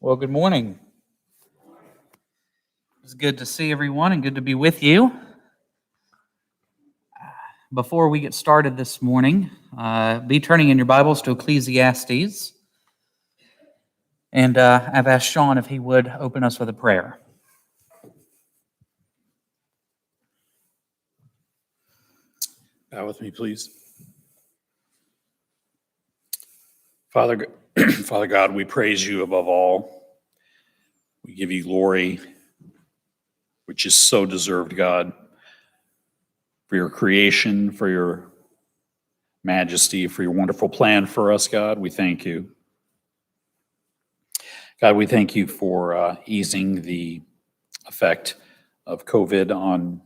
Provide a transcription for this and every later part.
Well, good morning. It's good to see everyone and good to be with you. Before we get started this morning, be turning in your Bibles to Ecclesiastes. And I've asked Sean if he would open us with a prayer. Bow with me, please. Father God, we praise you above all. We give you glory, which is so deserved, God, for your creation, for your majesty, for your wonderful plan for us, God. We thank you. God, we thank you for easing the effect of COVID on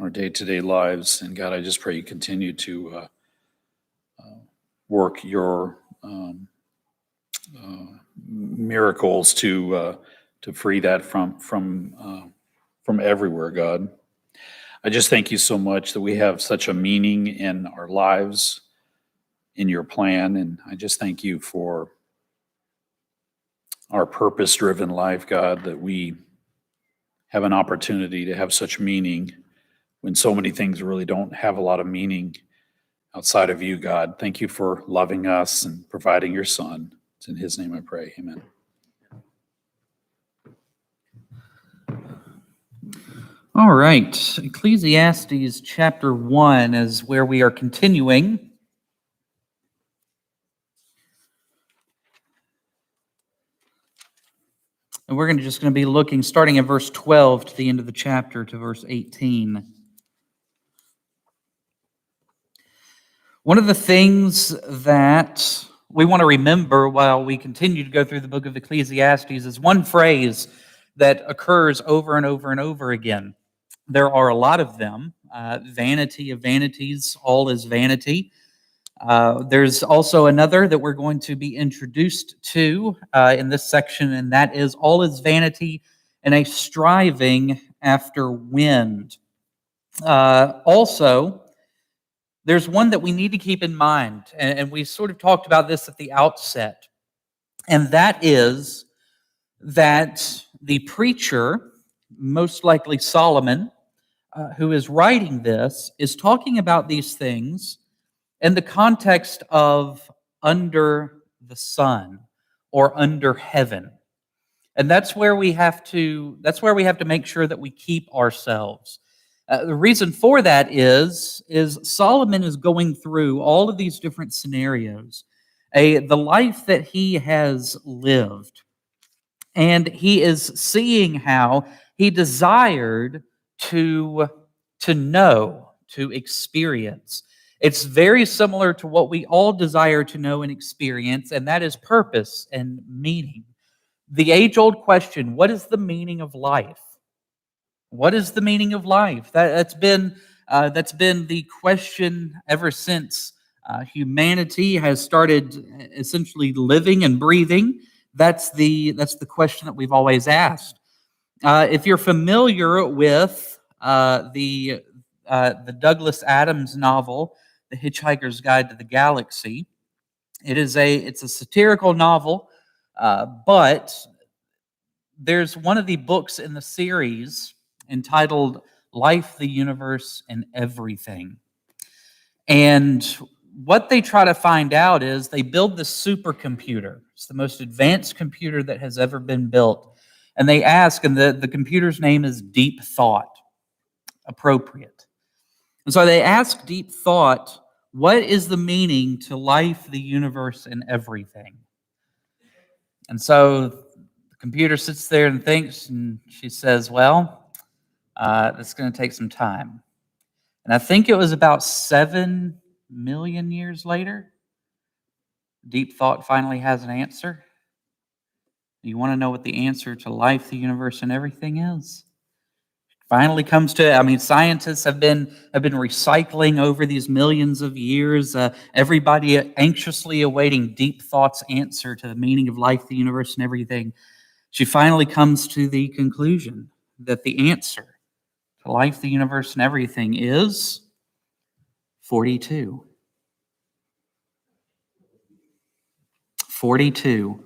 our day-to-day lives. And God, I just pray you continue to work your miracles to free that from everywhere, God. I just thank you so much that we have such a meaning in our lives, in your plan, and I just thank you for our purpose-driven life, God, that we have an opportunity to have such meaning when so many things really don't have a lot of meaning outside of you, God. Thank you for loving us and providing your Son. It's in his name I pray. Amen. All right, Ecclesiastes Chapter 1 is where we are continuing. And we're just going to be looking, starting at verse 12 to the end of the chapter to verse 18. One of the things that we want to remember while we continue to go through the book of Ecclesiastes is one phrase that occurs over and over and over again. There are a lot of them. Vanity of vanities, all is vanity. There's also another that we're going to be introduced to in this section, and that is all is vanity and a striving after wind. Also, there's one that we need to keep in mind, and we sort of talked about this at the outset, and that is that the preacher, most likely Solomon, who is writing this, is talking about these things in the context of under the sun or under heaven. And that's where we have to make sure that we keep ourselves. The reason for that is Solomon is going through all of these different scenarios, the life that he has lived. And he is seeing how he desired to know, to experience. It's very similar to what we all desire to know and experience, and that is purpose and meaning. The age-old question, what is the meaning of life? What is the meaning of life? That's been the question ever since humanity has started essentially living and breathing. That's the question that we've always asked. If you're familiar with the Douglas Adams novel, The Hitchhiker's Guide to the Galaxy, it's a satirical novel, but there's one of the books in the series entitled Life, the Universe, and Everything. And what they try to find out is they build this supercomputer. It's the most advanced computer that has ever been built. And they ask, and the computer's name is Deep Thought. Appropriate. And so they ask Deep Thought, what is the meaning to life, the universe, and everything? And so the computer sits there and thinks, and she says, well, it's going to take some time. And I think it was about 7 million years later, Deep Thought finally has an answer. You want to know what the answer to life, the universe, and everything is? Finally comes to, scientists have been recycling over these millions of years, everybody anxiously awaiting deep thought's answer to the meaning of life, the universe, and everything. She finally comes to the conclusion that the answer to life, the universe, and everything is 42. 42.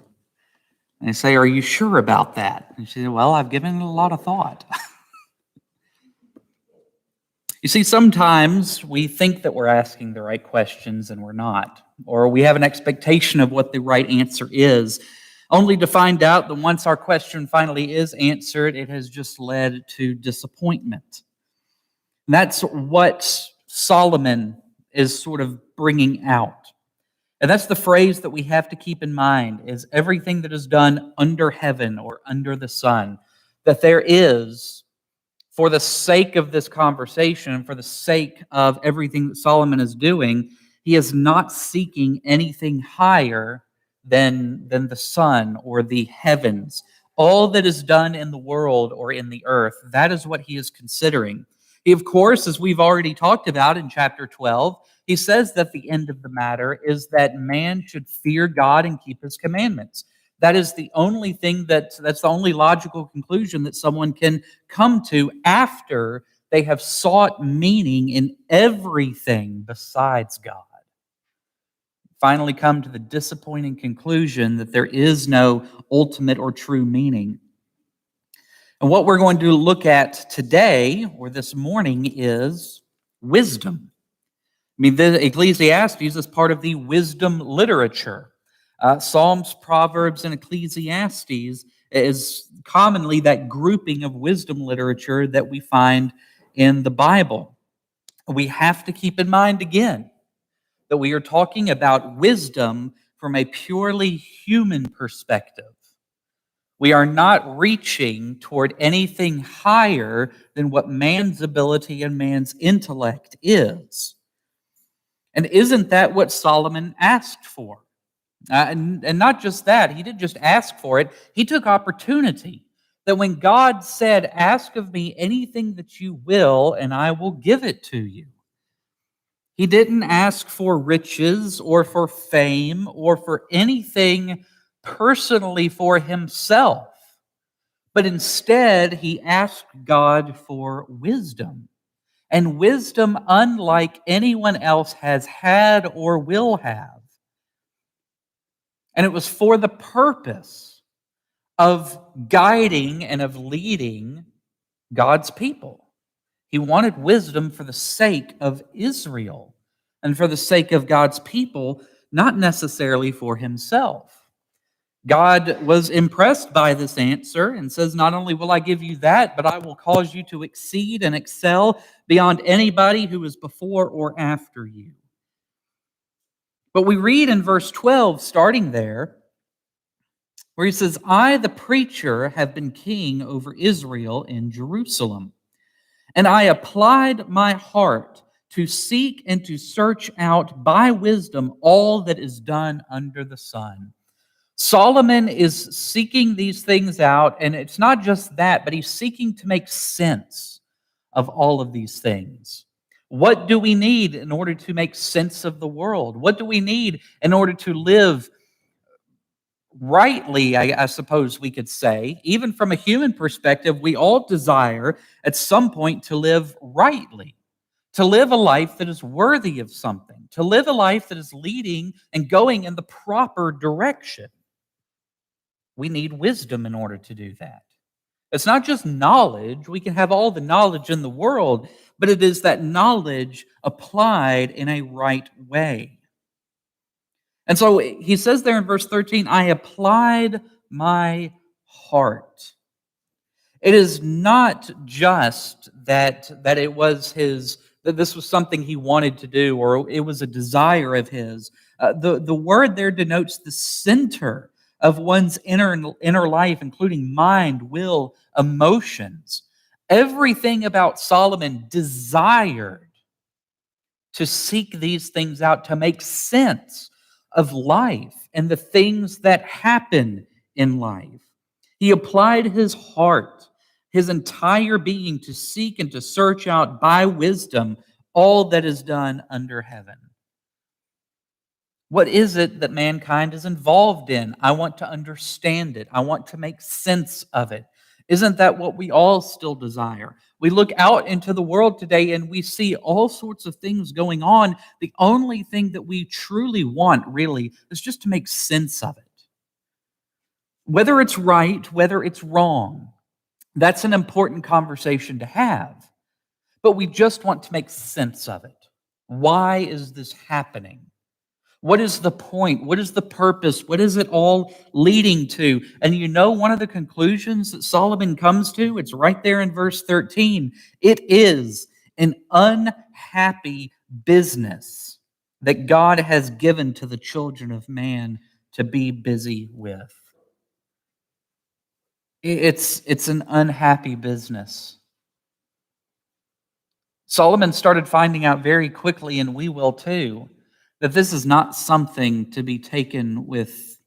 And they say, "Are you sure about that?" And she said, "Well, I've given it a lot of thought." You see, sometimes we think that we're asking the right questions and we're not, or we have an expectation of what the right answer is, only to find out that once our question finally is answered, it has just led to disappointment. And that's what Solomon is sort of bringing out. And that's the phrase that we have to keep in mind, is everything that is done under heaven or under the sun, that there is, for the sake of this conversation, for the sake of everything that Solomon is doing, he is not seeking anything higher than the sun or the heavens. All that is done in the world or in the earth, that is what he is considering. He, of course, as we've already talked about in chapter 12, he says that the end of the matter is that man should fear God and keep his commandments. That is the only thing that's the only logical conclusion that someone can come to after they have sought meaning in everything besides God. Finally come to the disappointing conclusion that there is no ultimate or true meaning. And what we're going to look at today or this morning is wisdom. The Ecclesiastes is part of the wisdom literature. Psalms, Proverbs, and Ecclesiastes is commonly that grouping of wisdom literature that we find in the Bible. We have to keep in mind again that we are talking about wisdom from a purely human perspective. We are not reaching toward anything higher than what man's ability and man's intellect is. And isn't that what Solomon asked for? And not just that, he didn't just ask for it, he took opportunity. That when God said, "Ask of me anything that you will, and I will give it to you," he didn't ask for riches or for fame or for anything personally for himself, but instead he asked God for wisdom. And wisdom unlike anyone else has had or will have. And it was for the purpose of guiding and of leading God's people. He wanted wisdom for the sake of Israel and for the sake of God's people, not necessarily for himself. God was impressed by this answer and says, "Not only will I give you that, but I will cause you to exceed and excel beyond anybody who is before or after you." But we read in verse 12, starting there, where he says, "I, the preacher, have been king over Israel in Jerusalem, and I applied my heart to seek and to search out by wisdom all that is done under the sun." Solomon is seeking these things out, and it's not just that, but he's seeking to make sense of all of these things. What do we need in order to make sense of the world? What do we need in order to live rightly, I suppose we could say? Even from a human perspective, we all desire at some point to live rightly, to live a life that is worthy of something, to live a life that is leading and going in the proper direction. We need wisdom in order to do that. It's not just knowledge. We can have all the knowledge in the world, but it is that knowledge applied in a right way. And so he says there in verse 13, "I applied my heart." It is not just that it was that this was something he wanted to do, or it was a desire of his. The word there denotes the center of one's inner life, including mind, will, emotions. Everything about Solomon desired to seek these things out, to make sense of life and the things that happen in life. He applied his heart, his entire being, to seek and to search out by wisdom all that is done under heaven. What is it that mankind is involved in? I want to understand it. I want to make sense of it. Isn't that what we all still desire? We look out into the world today and we see all sorts of things going on. The only thing that we truly want, really, is just to make sense of it. Whether it's right, whether it's wrong, that's an important conversation to have. But we just want to make sense of it. Why is this happening? What is the point? What is the purpose? What is it all leading to? And you know one of the conclusions that Solomon comes to? It's right there in verse 13. It is an unhappy business that God has given to the children of man to be busy with. It's an unhappy business. Solomon started finding out very quickly, and we will too, that this is not something to be taken with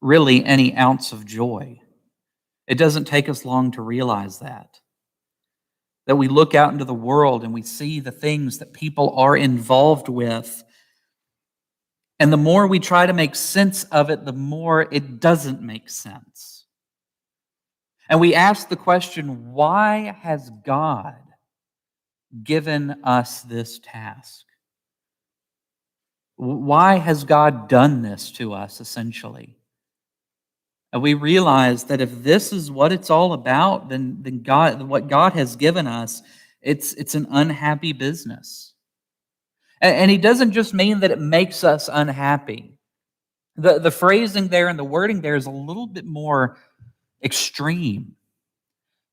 really any ounce of joy. It doesn't take us long to realize that. That we look out into the world and we see the things that people are involved with, and the more we try to make sense of it, the more it doesn't make sense. And we ask the question, why has God given us this task? Why has God done this to us, essentially? And we realize that if this is what it's all about, then God, what God has given us, it's an unhappy business. And He doesn't just mean that it makes us unhappy. The phrasing there and the wording there is a little bit more extreme.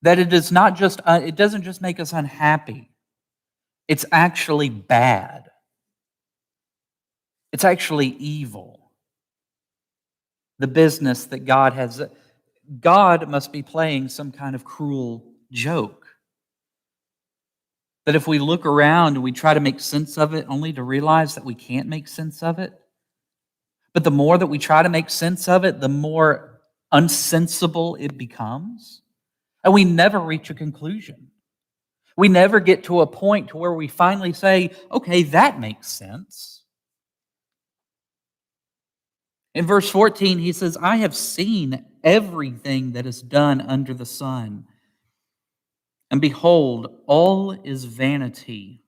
That it is not just, it doesn't just make us unhappy. It's actually bad. It's actually evil. The business that God has, God must be playing some kind of cruel joke. That if we look around and we try to make sense of it, only to realize that we can't make sense of it. But the more that we try to make sense of it, the more unsensible it becomes. And we never reach a conclusion. We never get to a point to where we finally say, okay, that makes sense. In verse 14, he says, I have seen everything that is done under the sun. And behold, all is vanity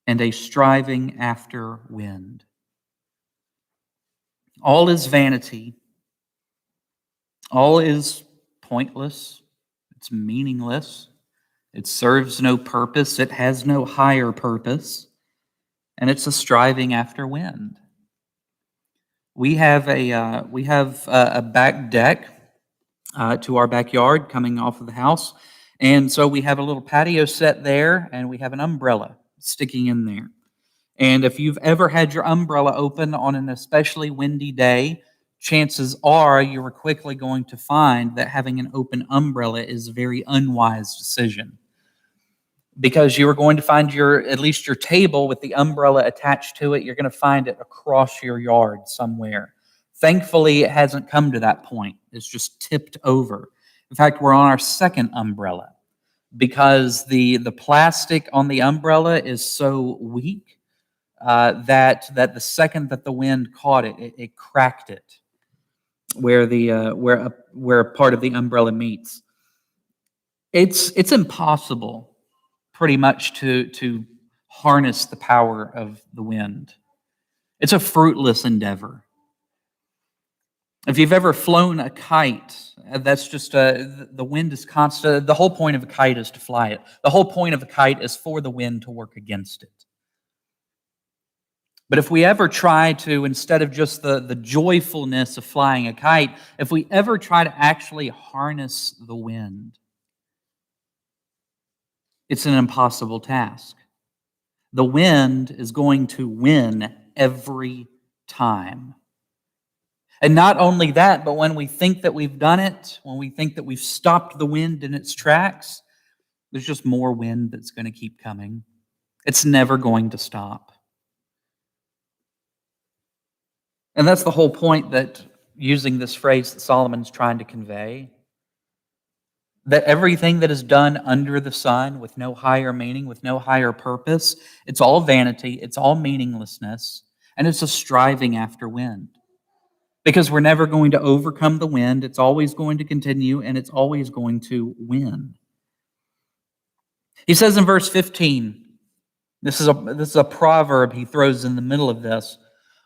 and a striving after wind. All is vanity. All is pointless. It's meaningless. It serves no purpose. It has no higher purpose. And it's a striving after wind. We have a back deck to our backyard coming off of the house. And so we have a little patio set there, and we have an umbrella sticking in there. And if you've ever had your umbrella open on an especially windy day, chances are you are quickly going to find that having an open umbrella is a very unwise decision. Because you are going to find at least your table with the umbrella attached to it, you're going to find it across your yard somewhere. Thankfully, it hasn't come to that point. It's just tipped over. In fact, we're on our second umbrella because the plastic on the umbrella is so weak that the second that the wind caught it, it cracked it where a part of the umbrella meets. It's impossible pretty much to harness the power of the wind. It's a fruitless endeavor. If you've ever flown a kite, that's just the wind is constant. The whole point of a kite is to fly it. The whole point of a kite is for the wind to work against it. But if we ever try to, instead of just the joyfulness of flying a kite, if we ever try to actually harness the wind, it's an impossible task. The wind is going to win every time. And not only that, but when we think that we've done it, when we think that we've stopped the wind in its tracks, there's just more wind that's going to keep coming. It's never going to stop. And that's the whole point that using this phrase that Solomon's trying to convey, that everything that is done under the sun with no higher meaning, with no higher purpose, it's all vanity, it's all meaninglessness, and it's a striving after wind. Because we're never going to overcome the wind, it's always going to continue, and it's always going to win. He says in verse 15, this is a proverb he throws in the middle of this.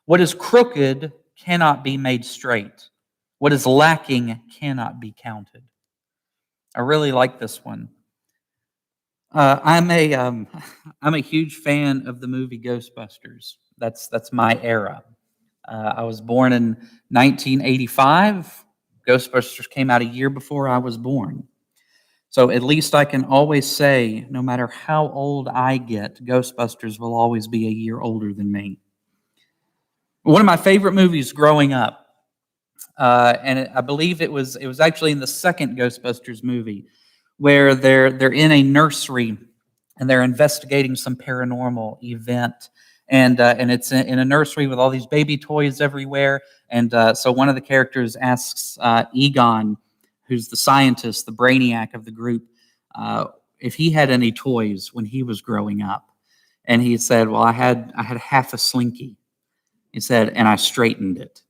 What is crooked cannot be made straight. What is lacking cannot be counted. I really like this one. I'm a huge fan of the movie Ghostbusters. That's my era. I was born in 1985. Ghostbusters came out a year before I was born. So at least I can always say, no matter how old I get, Ghostbusters will always be a year older than me. One of my favorite movies growing up, and I believe it was actually in the second Ghostbusters movie, where they're in a nursery and they're investigating some paranormal event, and it's in a nursery with all these baby toys everywhere, and so one of the characters asks Egon, who's the scientist, the brainiac of the group, if he had any toys when he was growing up. And he said, well, I had half a Slinky. He said, and I straightened it.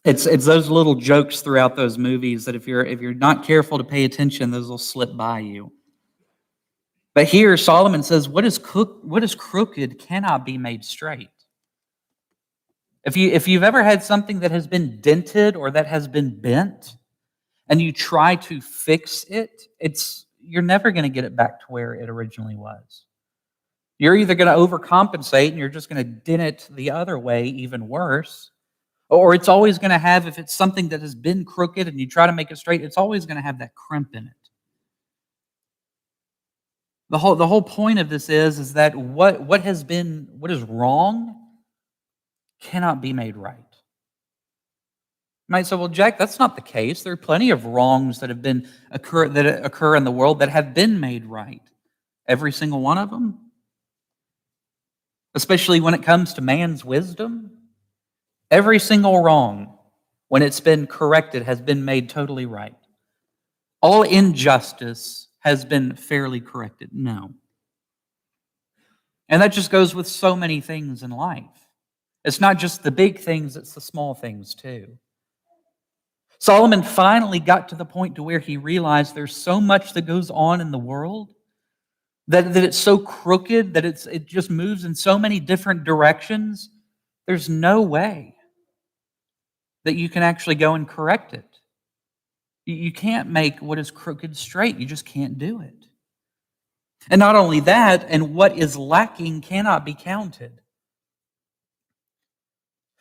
It's those little jokes throughout those movies that if you're not careful to pay attention, those will slip by you. But here Solomon says, what is crooked cannot be made straight. If you've ever had something that has been dented or that has been bent, and you try to fix it, you're never going to get it back to where it originally was. You're either going to overcompensate and you're just going to dent it the other way, even worse, or it's always going to have, if it's something that has been crooked and you try to make it straight, it's always going to have that crimp in it. The whole point of this is that what is wrong cannot be made right. You might say, well, Jack, that's not the case. There are plenty of wrongs that occur in the world that have been made right. Every single one of them. Especially when it comes to man's wisdom. Every single wrong, when it's been corrected, has been made totally right. All injustice has been fairly corrected. No. And that just goes with so many things in life. It's not just the big things, it's the small things too. Solomon finally got to the point to where he realized there's so much that goes on in the world that it's so crooked, that it just moves in so many different directions. There's no way that you can actually go and correct it. You can't make what is crooked straight. You just can't do it. And not only that, and what is lacking cannot be counted.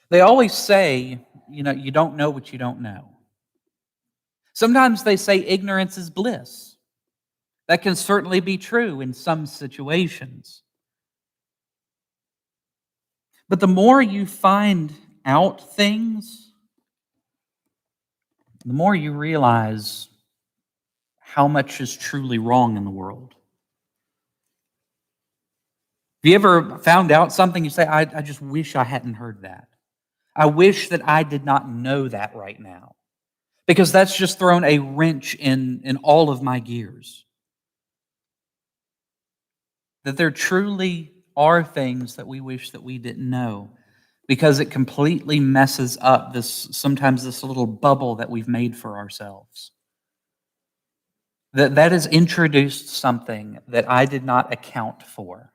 They always say, you don't know what you don't know. Sometimes they say ignorance is bliss. That can certainly be true in some situations. But the more you find out things, the more you realize how much is truly wrong in the world. Have you ever found out something, you say, I just wish I hadn't heard that. I wish that I did not know that right now. Because that's just thrown a wrench in all of my gears. That there truly are things that we wish that we didn't know, because it completely messes up sometimes this little bubble that we've made for ourselves. That has introduced something that I did not account for.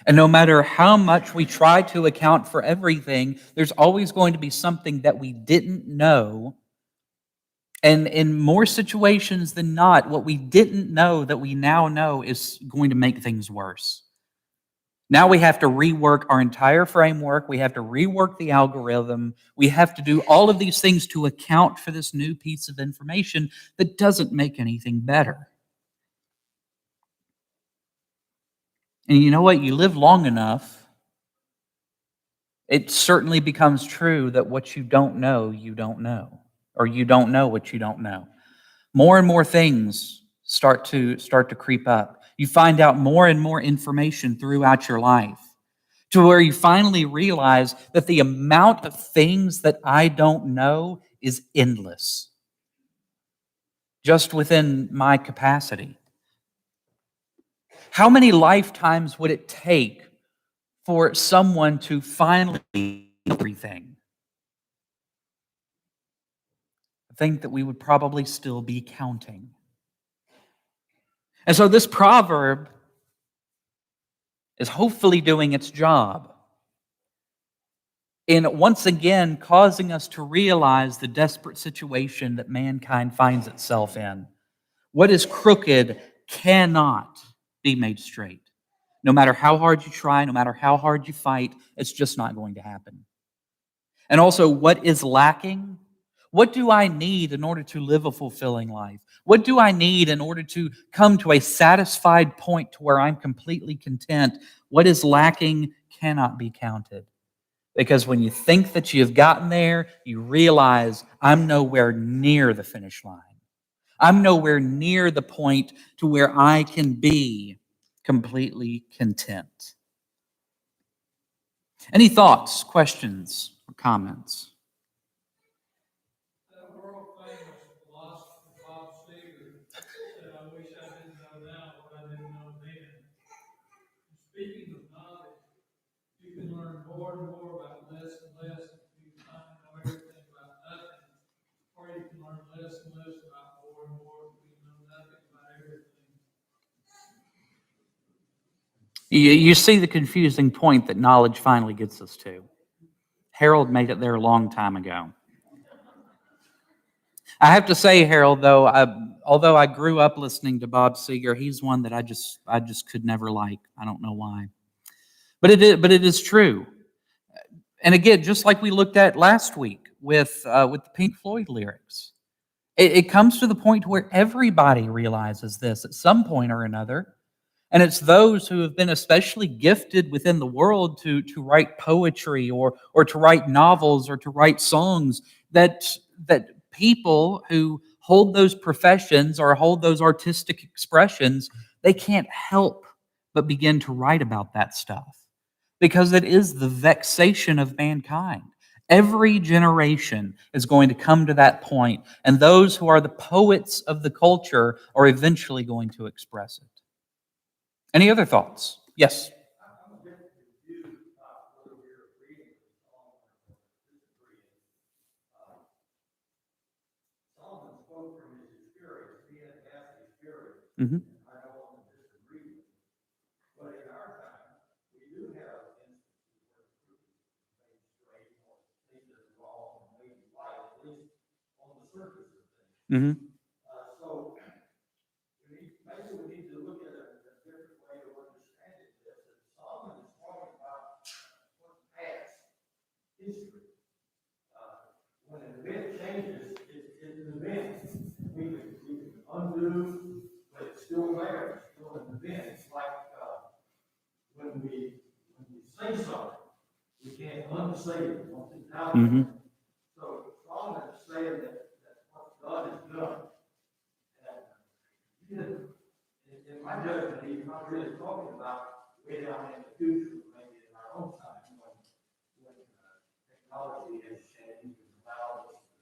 And no matter how much we try to account for everything, there's always going to be something that we didn't know. And in more situations than not, what we didn't know that we now know is going to make things worse. Now we have to rework our entire framework. We have to rework the algorithm. We have to do all of these things to account for this new piece of information that doesn't make anything better. And you know what? You live long enough, it certainly becomes true that what you don't know, or you don't know what you don't know. More and more things start to creep up. You find out more and more information throughout your life, to where you finally realize that the amount of things that I don't know is endless, just within my capacity. How many lifetimes would it take for someone to finally know everything? I think that we would probably still be counting. And so this proverb is hopefully doing its job in once again causing us to realize the desperate situation that mankind finds itself in. What is crooked cannot be made straight. No matter how hard you try, no matter how hard you fight, it's just not going to happen. And also, what is lacking? What do I need in order to live a fulfilling life? What do I need in order to come to a satisfied point to where I'm completely content? What is lacking cannot be counted. Because when you think that you've gotten there, you realize I'm nowhere near the finish line. I'm nowhere near the point to where I can be completely content. Any thoughts, questions, or comments? That world-famous philosopher Bob Seger said, "I wish I didn't know now what I didn't know then." And speaking of knowledge, you can learn more and more about less and less until you finally know everything about nothing, or you can learn less and less about more and more until you know nothing about everything. You see the confusing point that knowledge finally gets us to. Harold made it there a long time ago. I have to say, Harold, though, although I grew up listening to Bob Seger, he's one that I just could never like. I don't know why, but it is true. And again, just like we looked at last week with the Pink Floyd lyrics, it comes to the point where everybody realizes this at some point or another. And it's those who have been especially gifted within the world to write poetry or to write novels or to write songs that people who hold those professions or hold those artistic expressions, they can't help but begin to write about that stuff because it is the vexation of mankind. Every generation is going to come to that point, and those who are the poets of the culture are eventually going to express it. Any other thoughts? Yes. I'm a bit confused about whether we're reading Solomon or disagreeing. Solomon spoke from his experience. He had past experience. Mm-hmm. I don't want to disagree with him. But in our time, we do have instances where truth is made straight or things that are wrong and made right, at least on the surface of things. Mm-hmm. So maybe we need to look at a different way of understanding this. That Solomon is talking about past history. When an event changes, it's an event. We can undo, but it's still there. It's still an event. It's like when we say something, we can't unsay it once it's out there. Mm-hmm. So Solomon is saying that what God has done. And in my judgment, he's not really talking about way down in the future, maybe in our own time, when technology has changed and allowed us to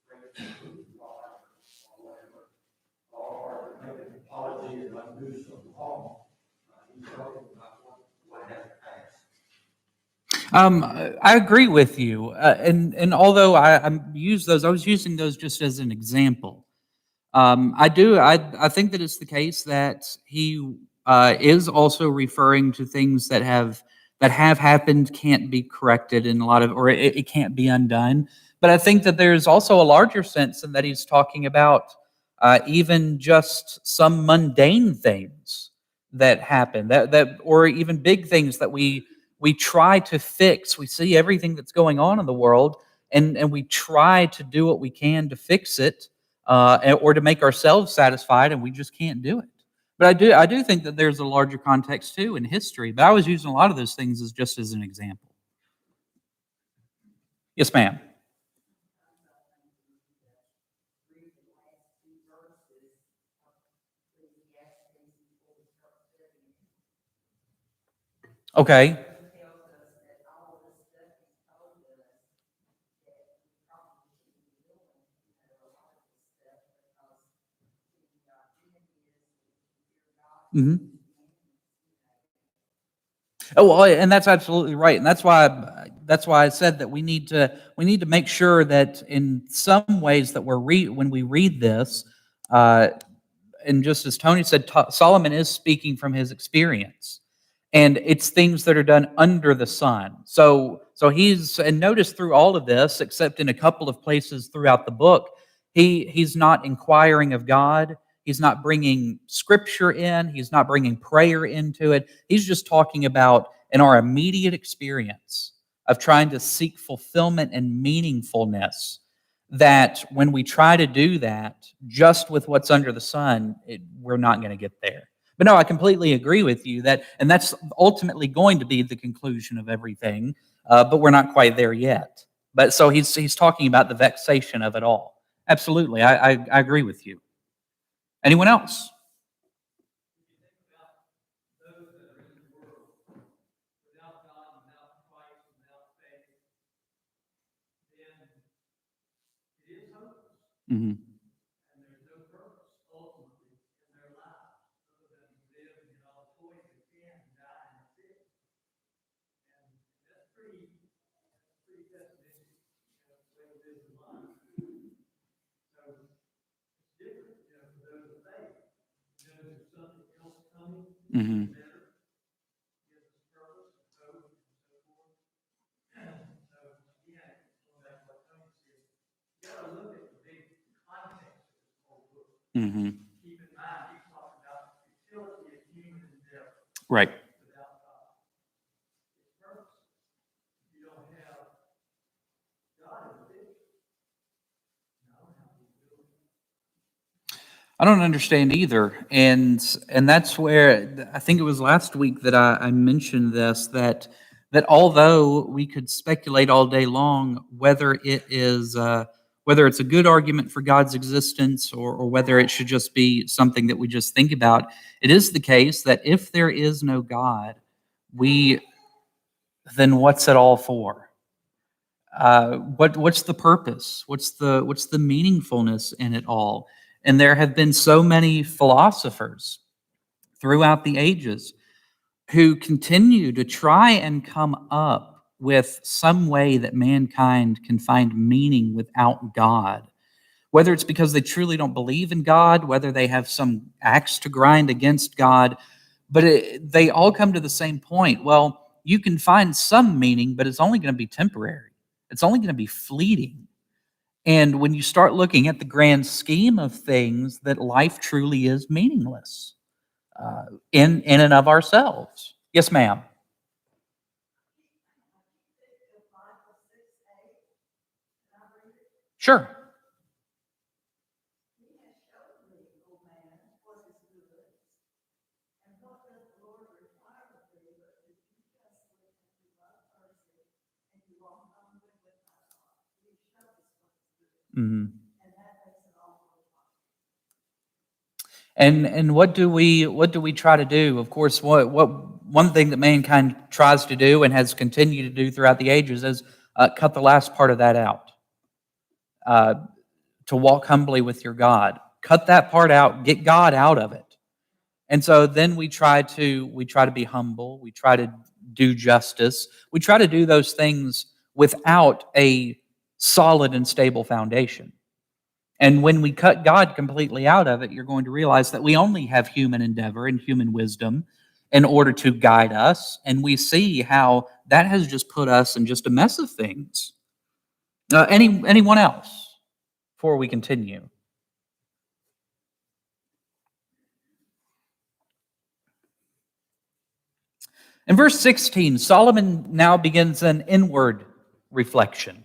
straighten the or whatever, or make an apology and undo some wrong. He's talking about what has passed. I agree with you, and although I was using those just as an example. I think that it's the case that he is also referring to things that have happened, can't be corrected in a lot of, or it can't be undone. But I think that there's also a larger sense in that he's talking about even just some mundane things that happen, or even big things that we try to fix. We see everything that's going on in the world, and we try to do what we can to fix it or to make ourselves satisfied, and we just can't do it. But I do think that there's a larger context too in history. But I was using a lot of those things as just as an example. Yes, ma'am. Okay. Mhm. Oh, well, and that's absolutely right, and that's why I said that we need to make sure that in some ways that when we read this, uh, and just as Tony said, Solomon is speaking from his experience, and it's things that are done under the sun. So he's and notice through all of this, except in a couple of places throughout the book, he's not inquiring of God. He's not bringing scripture in. He's not bringing prayer into it. He's just talking about in our immediate experience of trying to seek fulfillment and meaningfulness, that when we try to do that just with what's under the sun, we're not going to get there. But no, I completely agree with you and that's ultimately going to be the conclusion of everything. But we're not quite there yet. But so he's talking about the vexation of it all. Absolutely, I agree with you. Anyone else? Those that are in the world, without God, without Christ, without faith, then it is hopeless, Hmm. and there's no purpose ultimately in their lives other than to live and get all the toys they can and die and that's it. And that's pretty pessimistic, the way to live in life. So it's different, for those of faith. There's something else coming, Hmm. better, gives us purpose and hope and so forth. So again, going back to what Tony said, you gotta look at the big context of this whole book. Hmm. Keep in mind, he's talking about the futility of human endeavor Right. without God. It's purpose. If you don't have God in the picture, I don't have the ability. I don't understand either, and that's where I think it was last week that I mentioned this, that although we could speculate all day long whether it's a good argument for God's existence, or whether it should just be something that we just think about, it is the case that if there is no God, we then what's it all for? What's the purpose? What's the meaningfulness in it all? And there have been so many philosophers throughout the ages who continue to try and come up with some way that mankind can find meaning without God. Whether it's because they truly don't believe in God, whether they have some axe to grind against God, but they all come to the same point. Well, you can find some meaning, but it's only going to be temporary. It's only going to be fleeting. And when you start looking at the grand scheme of things, that life truly is meaningless uh, in and of ourselves. Yes, ma'am. Sure. Mhm. And what do we try to do? Of course, what one thing that mankind tries to do and has continued to do throughout the ages is cut the last part of that out. Uh, to walk humbly with your God, cut that part out, get God out of it, and so then we try to be humble, we try to do justice, we try to do those things without a solid and stable foundation. And when we cut God completely out of it, you're going to realize that we only have human endeavor and human wisdom in order to guide us. And we see how that has just put us in just a mess of things. Anyone else before we continue? In verse 16, Solomon now begins an inward reflection.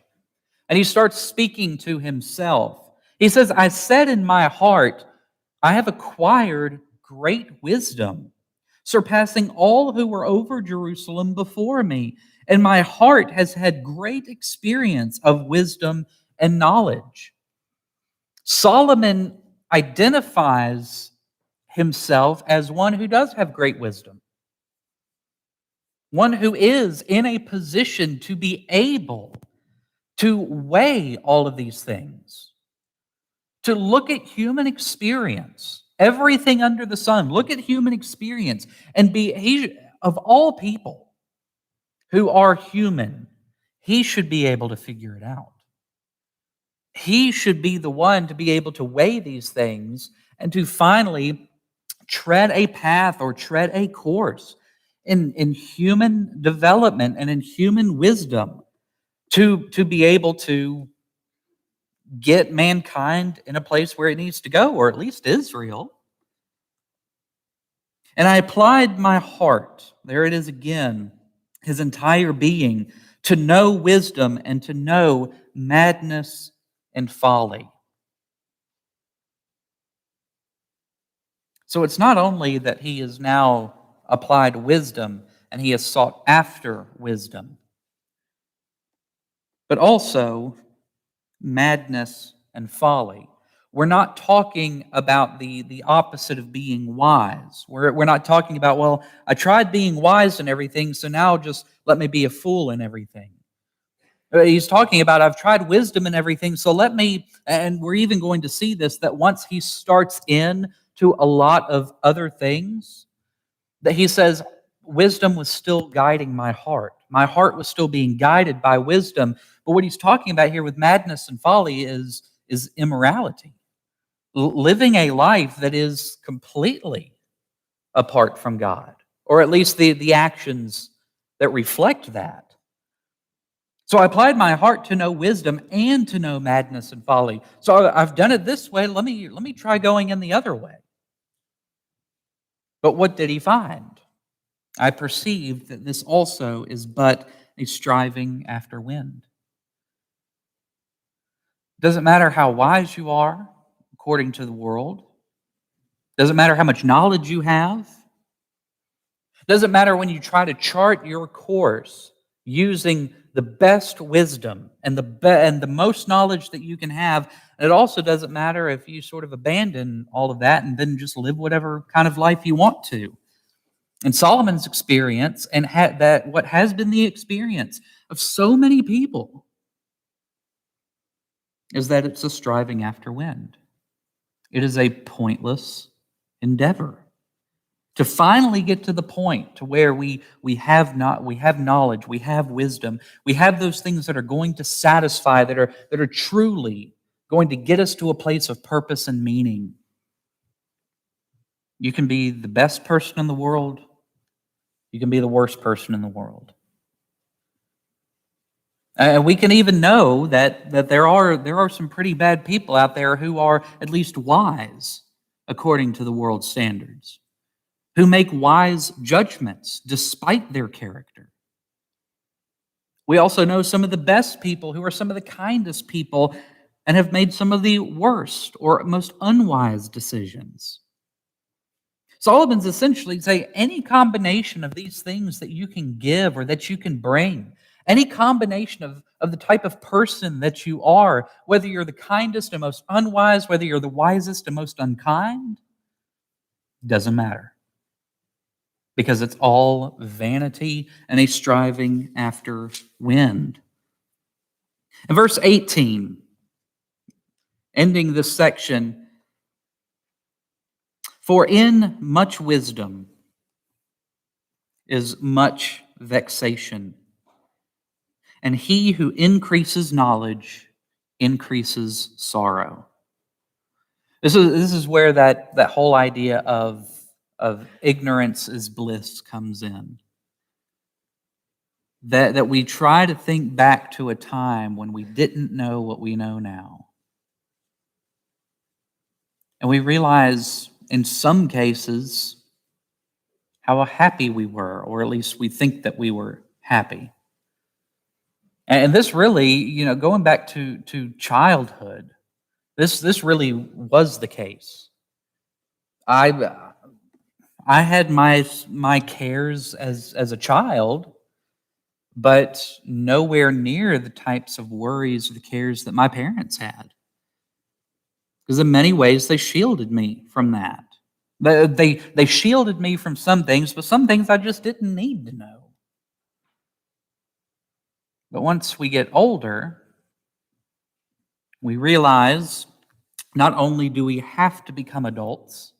And he starts speaking to himself. He says, I said in my heart, I have acquired great wisdom, surpassing all who were over Jerusalem before me. And my heart has had great experience of wisdom and knowledge. Solomon identifies himself as one who does have great wisdom, one who is in a position to be able to weigh all of these things, to look at human experience everything under the sun. Look at human experience and of all people who are human, he should be able to figure it out. He should be the one to be able to weigh these things and to finally tread a path or tread a course in human development and in human wisdom to be able to get mankind in a place where it needs to go, or at least Israel. And I applied my heart, there it is again, his entire being, to know wisdom and to know madness and folly. So it's not only that he has now applied wisdom and he has sought after wisdom, but also madness and folly. We're not talking about the opposite of being wise. We're not talking about, well, I tried being wise in everything, so now just let me be a fool in everything. He's talking about, I've tried wisdom in everything, so let me, and we're even going to see this, that once he starts in to a lot of other things, that he says, wisdom was still guiding my heart. My heart was still being guided by wisdom. But what he's talking about here with madness and folly is immorality. Living a life that is completely apart from God, or at least the actions that reflect that. So I applied my heart to know wisdom and to know madness and folly. So I've done it this way. Let me try going in the other way. But what did he find? I perceived that this also is but a striving after wind. Doesn't matter how wise you are, according to the world. Doesn't matter how much knowledge you have. Doesn't matter when you try to chart your course using the best wisdom and the most knowledge that you can have. It also doesn't matter if you sort of abandon all of that and then just live whatever kind of life you want to. And Solomon's experience, and that what has been the experience of so many people, is that it's a striving after wind. It is a pointless endeavor to finally get to the point to where we have knowledge, we have wisdom, we have those things that are going to satisfy, that are truly going to get us to a place of purpose and meaning. You can be the best person in the world. You can be the worst person in the world. And we can even know that there are some pretty bad people out there who are at least wise according to the world's standards, who make wise judgments despite their character. We also know some of the best people who are some of the kindest people and have made some of the worst or most unwise decisions. Solomon's essentially saying any combination of these things that you can give or that you can bring, any combination of the type of person that you are, whether you're the kindest and most unwise, whether you're the wisest and most unkind, doesn't matter. Because it's all vanity and a striving after wind. In verse 18, ending this section, for in much wisdom is much vexation, and he who increases knowledge increases sorrow. This is where that whole idea of ignorance is bliss comes in. That we try to think back to a time when we didn't know what we know now. And we realize in some cases how happy we were, or at least we think that we were happy. And this really, going back to childhood, this really was the case. I had my cares as a child, but nowhere near the types of worries or the cares that my parents had. Because in many ways, they shielded me from that. They shielded me from some things, but some things I just didn't need to know. But once we get older, we realize not only do we have to become adults,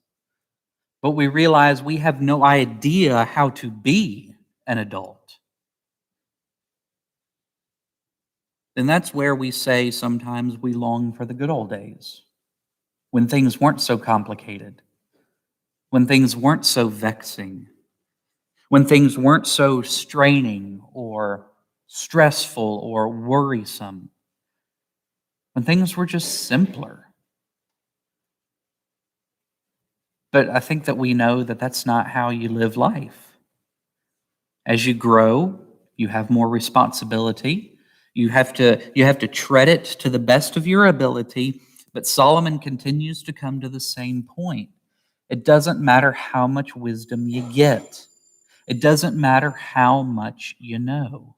but we realize we have no idea how to be an adult, then that's where we say sometimes we long for the good old days, when things weren't so complicated, when things weren't so vexing, when things weren't so straining or stressful or worrisome, when things were just simpler. But I think that we know that that's not how you live life. As you grow, you have more responsibility. You have to tread it to the best of your ability, but Solomon continues to come to the same point. It doesn't matter how much wisdom you get. It doesn't matter how much you know.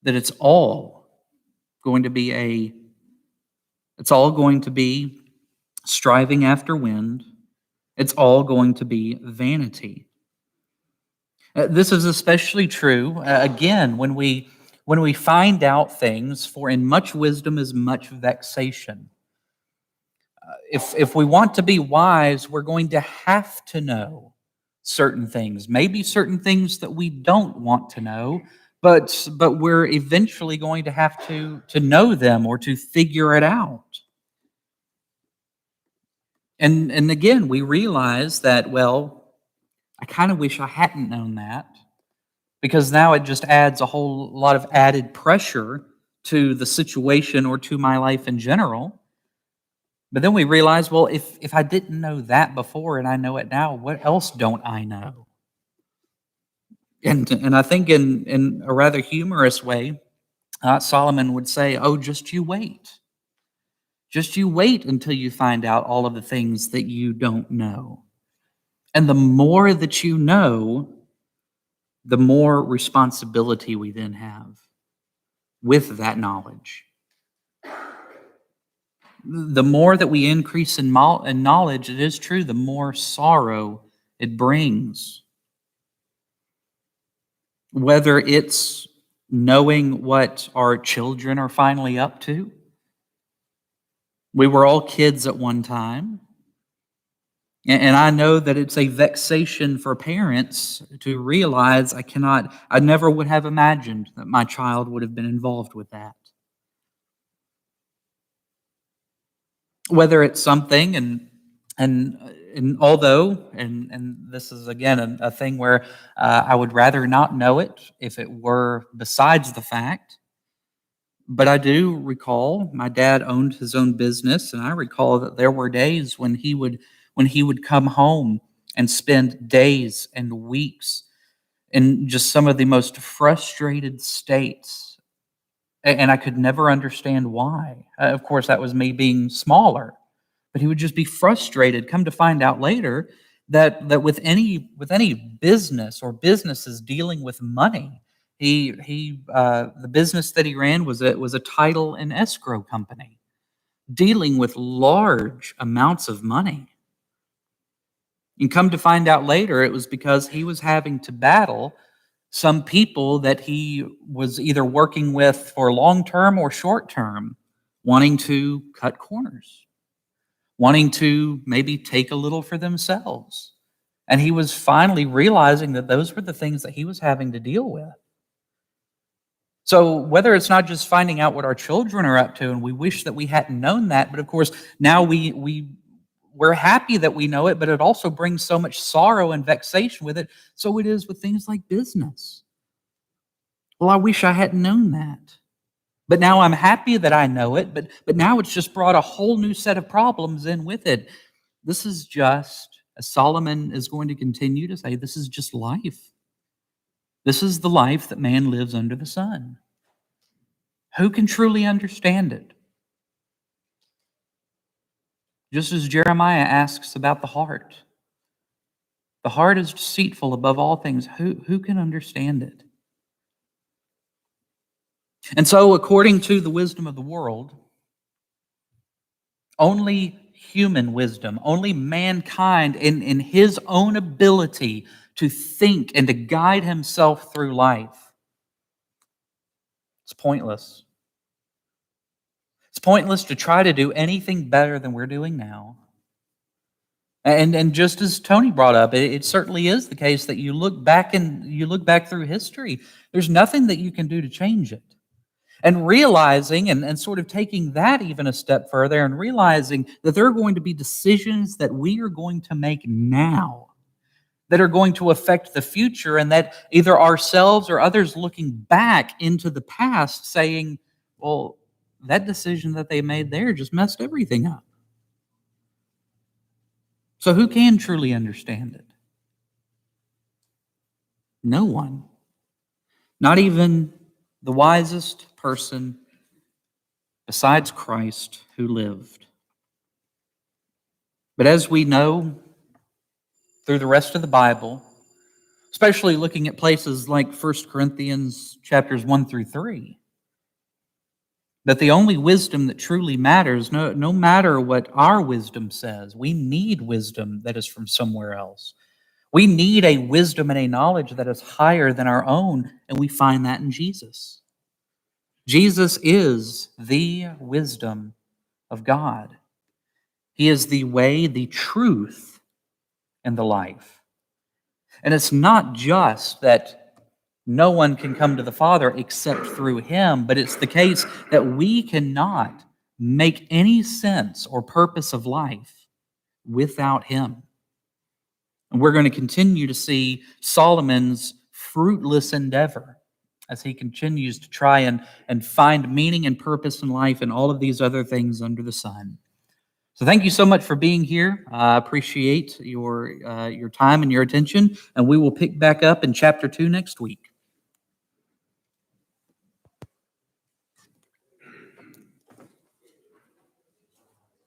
That it's all going to be striving after wind. It's all going to be vanity. This is especially true, again, when we find out things, for in much wisdom is much vexation. If we want to be wise, we're going to have to know certain things, maybe certain things that we don't want to know, but we're eventually going to have to know them or to figure it out. And again, we realize that, well, I kind of wish I hadn't known that, because now it just adds a whole lot of added pressure to the situation or to my life in general. But then we realize, well, if I didn't know that before and I know it now, what else don't I know? And I think in a rather humorous way, Solomon would say, oh, just you wait. Just you wait until you find out all of the things that you don't know. And the more that you know, the more responsibility we then have with that knowledge. The more that we increase in knowledge, it is true, the more sorrow it brings. Whether it's knowing what our children are finally up to. We were all kids at one time. And I know that it's a vexation for parents to realize I never would have imagined that my child would have been involved with that. Whether it's something, and although, and this is again a thing where I would rather not know it if it were besides the fact, but I do recall my dad owned his own business, and I recall that there were days when he would come home and spend days and weeks in just some of the most frustrated states, and I could never understand why. Of course, that was me being smaller, but he would just be frustrated. Come to find out later that with any business or businesses dealing with money, the business that he ran was a title and escrow company dealing with large amounts of money. And come to find out later, it was because he was having to battle some people that he was either working with for long term or short term, wanting to cut corners, wanting to maybe take a little for themselves. And he was finally realizing that those were the things that he was having to deal with. So whether it's not just finding out what our children are up to, and we wish that we hadn't known that, but of course now we're happy that we know it, but it also brings so much sorrow and vexation with it. So it is with things like business. Well, I wish I hadn't known that. But now I'm happy that I know it, but now it's just brought a whole new set of problems in with it. This is just, as Solomon is going to continue to say, this is just life. This is the life that man lives under the sun. Who can truly understand it? Just as Jeremiah asks about the heart. The heart is deceitful above all things. Who can understand it? And so, according to the wisdom of the world, only human wisdom, only mankind in his own ability to think and to guide himself through life, it's pointless. It's pointless to try to do anything better than we're doing now. And just as Tony brought up, it certainly is the case that you look back through history, there's nothing that you can do to change it. And realizing and sort of taking that even a step further and realizing that there are going to be decisions that we are going to make now that are going to affect the future, and that either ourselves or others looking back into the past saying, well, that decision that they made there just messed everything up. So who can truly understand it? No one. Not even the wisest person besides Christ who lived. But as we know through the rest of the Bible, especially looking at places like 1 Corinthians chapters 1 through 3, that the only wisdom that truly matters, no matter what our wisdom says, we need wisdom that is from somewhere else. We need a wisdom and a knowledge that is higher than our own, and we find that in Jesus. Jesus is the wisdom of God. He is the way, the truth, and the life. And it's not just that no one can come to the Father except through Him, but it's the case that we cannot make any sense or purpose of life without Him. And we're going to continue to see Solomon's fruitless endeavor as he continues to try and find meaning and purpose in life and all of these other things under the sun. So thank you so much for being here. I appreciate your time and your attention, and we will pick back up in chapter 2 next week.